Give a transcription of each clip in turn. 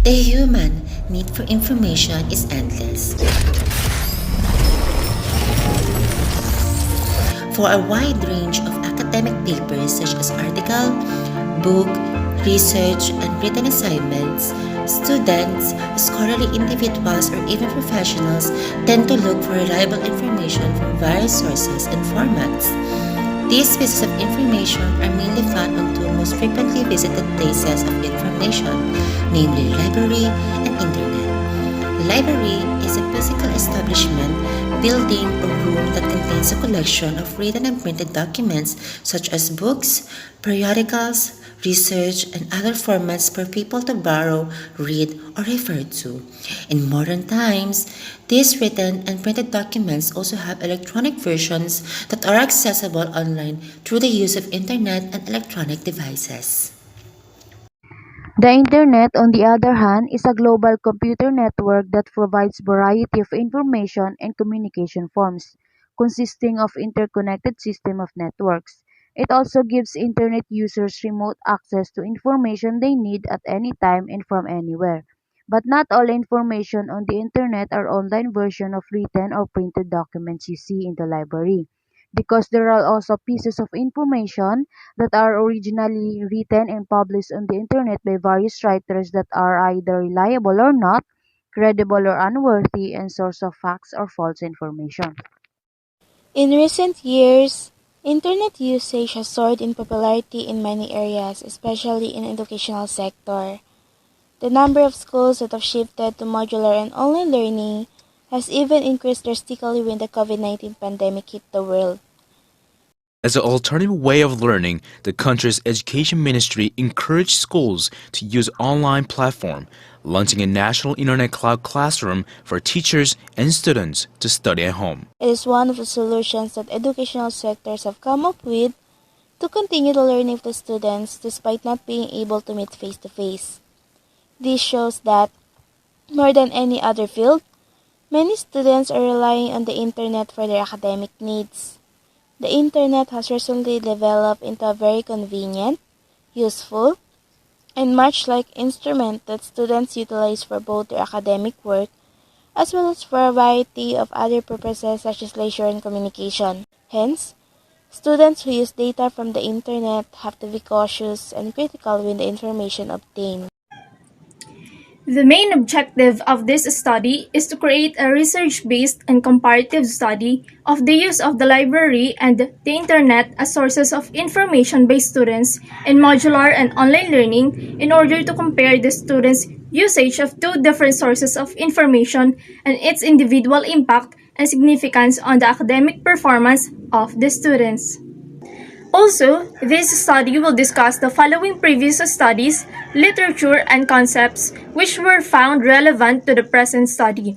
The human need for information is endless. For a wide range of academic papers such as article, book, research, and written assignments, students, scholarly individuals, or even professionals tend to look for reliable information from various sources and formats. These pieces of information are mainly found on two most frequently visited places of information, namely library and internet. Library is a physical establishment, building, or room that contains a collection of written and printed documents such as books, periodicals, research, and other formats for people to borrow, read, or refer to. In modern times, these written and printed documents also have electronic versions that are accessible online through the use of internet and electronic devices. The Internet, on the other hand, is a global computer network that provides variety of information and communication forms, consisting of interconnected system of networks. It also gives Internet users remote access to information they need at any time and from anywhere. But not all information on the Internet are online version of written or printed documents you see in the library, because there are also pieces of information that are originally written and published on the Internet by various writers that are either reliable or not, credible or unworthy, and source of facts or false information. In recent years, Internet usage has soared in popularity in many areas, especially in the educational sector. The number of schools that have shifted to modular and online learning has even increased drastically when the COVID-19 pandemic hit the world. As an alternative way of learning, the country's education ministry encouraged schools to use online platform, launching a national internet cloud classroom for teachers and students to study at home. It is one of the solutions that educational sectors have come up with to continue the learning of the students despite not being able to meet face-to-face. This shows that, more than any other field, many students are relying on the internet for their academic needs. The internet has recently developed into a very convenient, useful, and much-like instrument that students utilize for both their academic work as well as for a variety of other purposes such as leisure and communication. Hence, students who use data from the internet have to be cautious and critical with the information obtained. The main objective of this study is to create a research-based and comparative study of the use of the library and the internet as sources of information by students in modular and online learning in order to compare the students' usage of two different sources of information and its individual impact and significance on the academic performance of the students. Also, this study will discuss the following previous studies, literature, and concepts which were found relevant to the present study.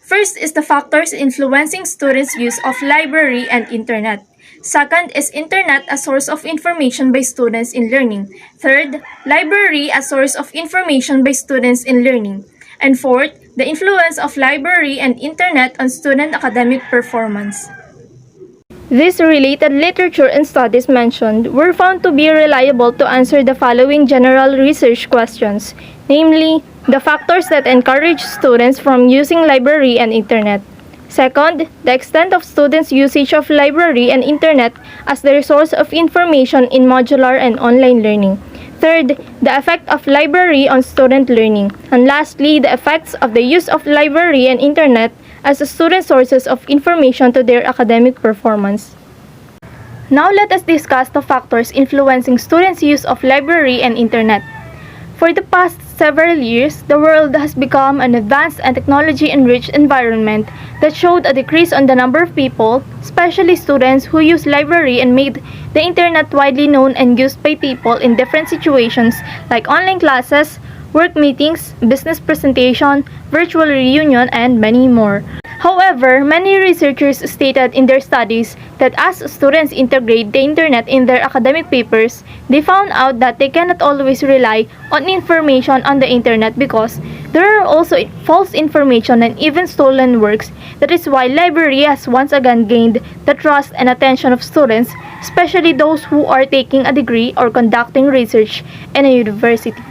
First is the factors influencing students' use of library and internet. Second is internet as source of information by students in learning. Third, library as source of information by students in learning. And fourth, the influence of library and internet on student academic performance. These related literature and studies mentioned were found to be reliable to answer the following general research questions, namely, the factors that encourage students from using library and internet. Second, the extent of students' usage of library and internet as their source of information in modular and online learning. Third, the effect of library on student learning. And lastly, the effects of the use of library and internet as student sources of information to their academic performance. Now let us discuss the factors influencing students' use of library and internet. For the past several years, the world has become an advanced and technology-enriched environment that showed a decrease on the number of people, especially students, who use library and made the internet widely known and used by people in different situations like online classes, work meetings, business presentation, virtual reunion, and many more. However, many researchers stated in their studies that as students integrate the internet in their academic papers, they found out that they cannot always rely on information on the internet because there are also false information and even stolen works. That is why library has once again gained the trust and attention of students, especially those who are taking a degree or conducting research in a university.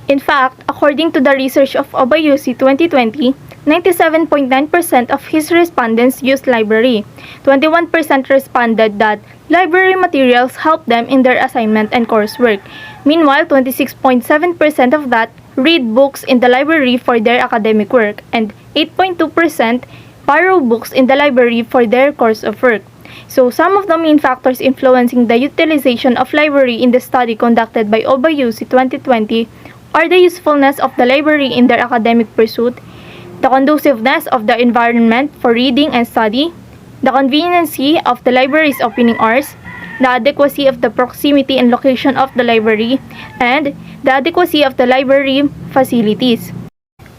In fact, according to the research of Obayusi 2020, 97.9% of his respondents used library. 21% responded that library materials help them in their assignment and coursework. Meanwhile, 26.7% of that read books in the library for their academic work, and 8.2% borrow books in the library for their course of work. So, some of the main factors influencing the utilization of library in the study conducted by Obayusi 2020 are the usefulness of the library in their academic pursuit, the conduciveness of the environment for reading and study, the conveniency of the library's opening hours, the adequacy of the proximity and location of the library, and the adequacy of the library facilities.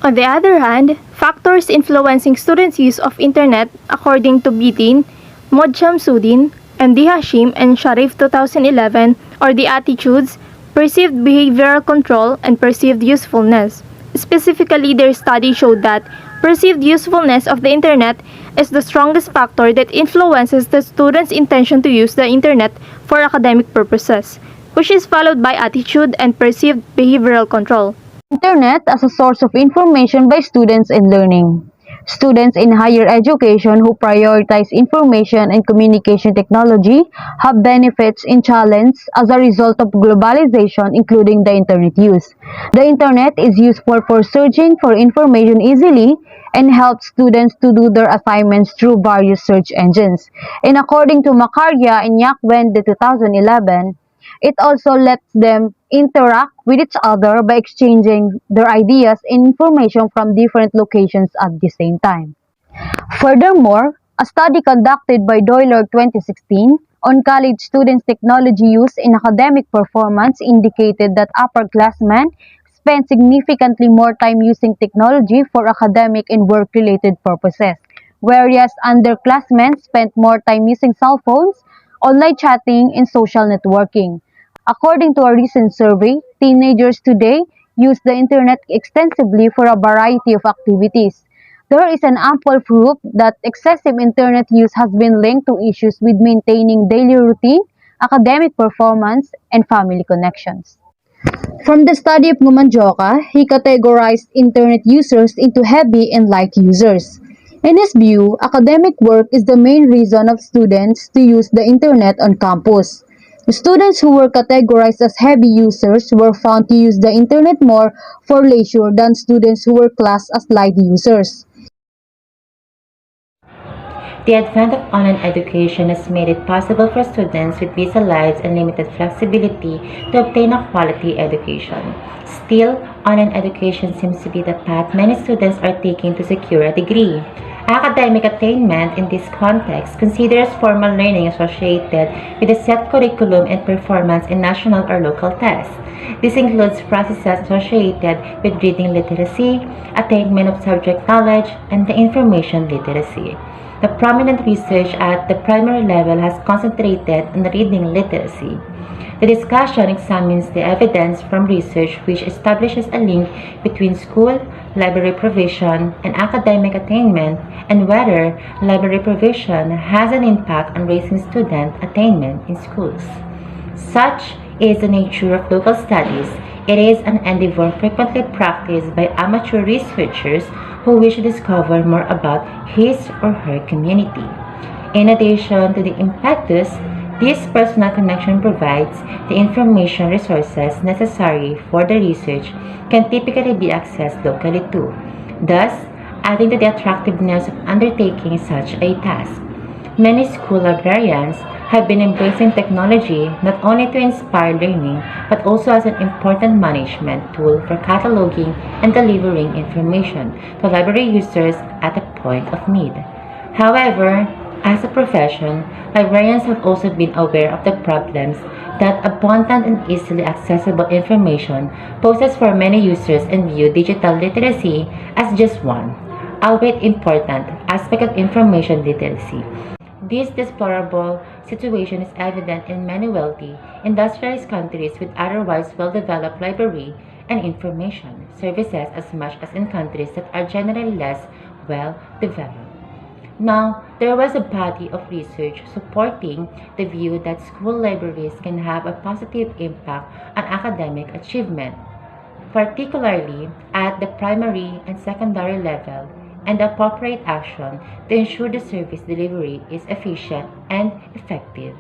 On the other hand, factors influencing students' use of internet according to Bitin, Modshamsuddin, MD Hashim, and Sharif 2011 are the attitudes, perceived behavioral control, and perceived usefulness. Specifically, their study showed that perceived usefulness of the internet is the strongest factor that influences the student's intention to use the internet for academic purposes, which is followed by attitude and perceived behavioral control. Internet as a source of information by students in learning. Students in higher education who prioritize information and communication technology have benefits in challenge as a result of globalization, including the internet use. The internet is useful for searching for information easily and helps students to do their assignments through various search engines. And according to Macaria and Yakwen, 2011, it also lets them interact with each other by exchanging their ideas and information from different locations at the same time. Furthermore, a study conducted by Doyler 2016 on college students' technology use in academic performance indicated that upperclassmen spend significantly more time using technology for academic and work-related purposes, whereas underclassmen spent more time using cell phones, online chatting, and social networking. According to a recent survey, teenagers today use the internet extensively for a variety of activities. There is an ample proof that excessive internet use has been linked to issues with maintaining daily routine, academic performance, and family connections. From the study of Gumanjoka, he categorized internet users into heavy and light users. In his view, academic work is the main reason of students to use the internet on campus. Students who were categorized as heavy users were found to use the internet more for leisure than students who were classed as light users. The advent of online education has made it possible for students with busy lives and limited flexibility to obtain a quality education. Still, online education seems to be the path many students are taking to secure a degree. Academic attainment in this context considers formal learning associated with a set curriculum and performance in national or local tests. This includes processes associated with reading literacy, attainment of subject knowledge, and the information literacy. The prominent research at the primary level has concentrated on reading literacy. The discussion examines the evidence from research which establishes a link between school, library provision, and academic attainment, and whether library provision has an impact on raising student attainment in schools. Such is the nature of local studies. It is an endeavor frequently practiced by amateur researchers who wish to discover more about his or her community. In addition to the impetus, this personal connection provides the information resources necessary for the research can typically be accessed locally too, thus adding to the attractiveness of undertaking such a task. Many school librarians have been embracing technology not only to inspire learning but also as an important management tool for cataloging and delivering information to library users at a point of need. However, as a profession, librarians have also been aware of the problems that abundant and easily accessible information poses for many users and view digital literacy as just one, albeit important, aspect of information literacy. This deplorable situation is evident in many wealthy, industrialized countries with otherwise well-developed library and information services as much as in countries that are generally less well-developed. Now, there was a body of research supporting the view that school libraries can have a positive impact on academic achievement. particularly at the primary and secondary level, and appropriate action to ensure the service delivery is efficient and effective.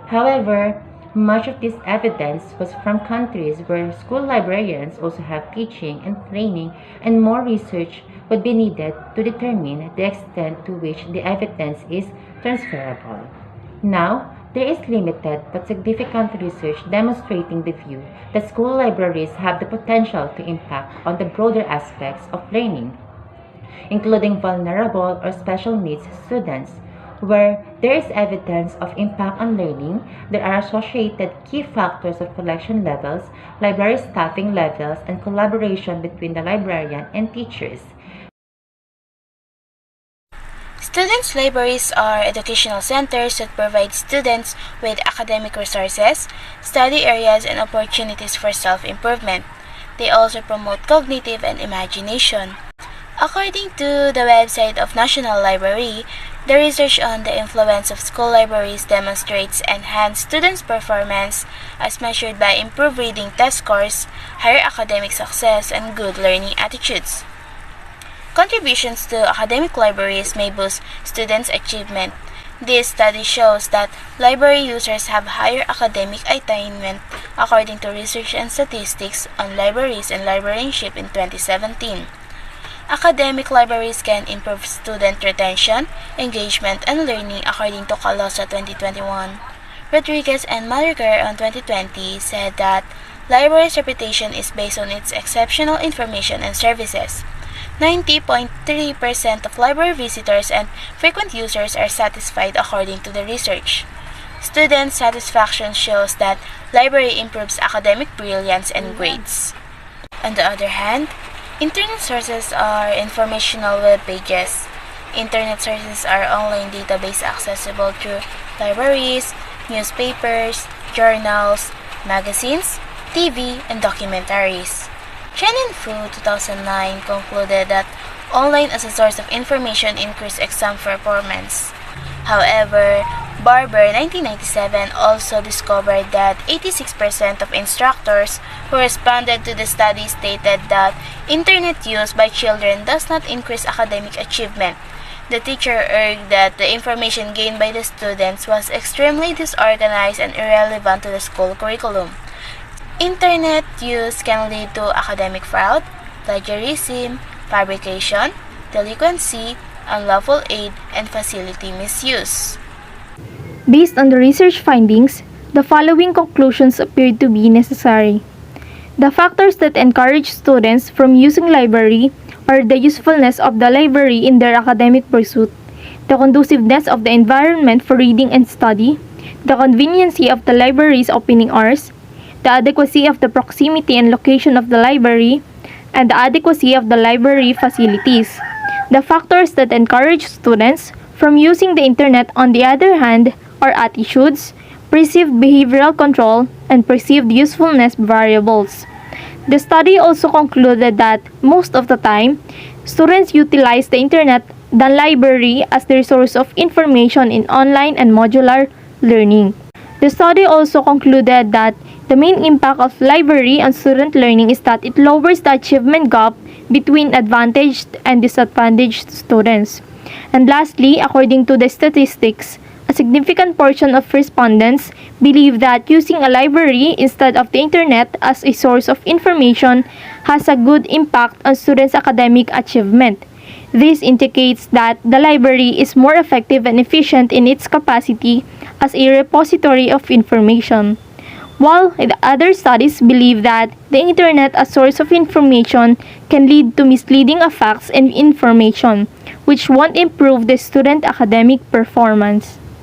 However, much of this evidence was from countries where school librarians also have teaching and training, and more research would be needed to determine the extent to which the evidence is transferable. Now, there is limited but significant research demonstrating the view that school libraries have the potential to impact on the broader aspects of learning, including vulnerable or special needs students. Where there is evidence of impact on learning, there are associated key factors of collection levels, library staffing levels, and collaboration between the librarian and teachers. Students' libraries are educational centers that provide students with academic resources, study areas, and opportunities for self-improvement. They also promote cognitive and imagination. According to the website of National Library, the research on the influence of school libraries demonstrates enhanced students' performance as measured by improved reading test scores, higher academic success, and good learning attitudes. Contributions to academic libraries may boost students' achievement. This study shows that library users have higher academic attainment according to research and statistics on libraries and librarianship in 2017. Academic libraries can improve student retention, engagement, and learning according to Calosa 2021. Rodriguez and Malriker on 2020 said that library's reputation is based on its exceptional information and services. 90.3% of library visitors and frequent users are satisfied according to the research. Student satisfaction shows that library improves academic brilliance and grades. On the other hand, internet sources are informational web pages. Internet sources are online database accessible through libraries, newspapers, journals, magazines, TV, and documentaries. Chen and Fu 2009 concluded that online as a source of information increased exam performance. However, Barber 1997 also discovered that 86% of instructors who responded to the study stated that internet use by children does not increase academic achievement. The teacher urged that the information gained by the students was extremely disorganized and irrelevant to the school curriculum. Internet use can lead to academic fraud, plagiarism, fabrication, delinquency, unlawful aid, and facility misuse. Based on the research findings, the following conclusions appeared to be necessary. The factors that encourage students from using library are the usefulness of the library in their academic pursuit, the conduciveness of the environment for reading and study, the conveniency of the library's opening hours, the adequacy of the proximity and location of the library, and the adequacy of the library facilities. The factors that encourage students from using the internet, on the other hand, are attitudes, perceived behavioral control, and perceived usefulness variables. The study also concluded that most of the time, students utilize the internet, the library, as their source of information in online and modular learning. The study also concluded that the main impact of library on student learning is that it lowers the achievement gap between advantaged and disadvantaged students. And lastly, according to the statistics, a significant portion of respondents believe that using a library instead of the internet as a source of information has a good impact on students' academic achievement. This indicates that the library is more effective and efficient in its capacity as a repository of information. While the other studies believe that the internet as source of information can lead to misleading of facts and information, which won't improve the student academic performance.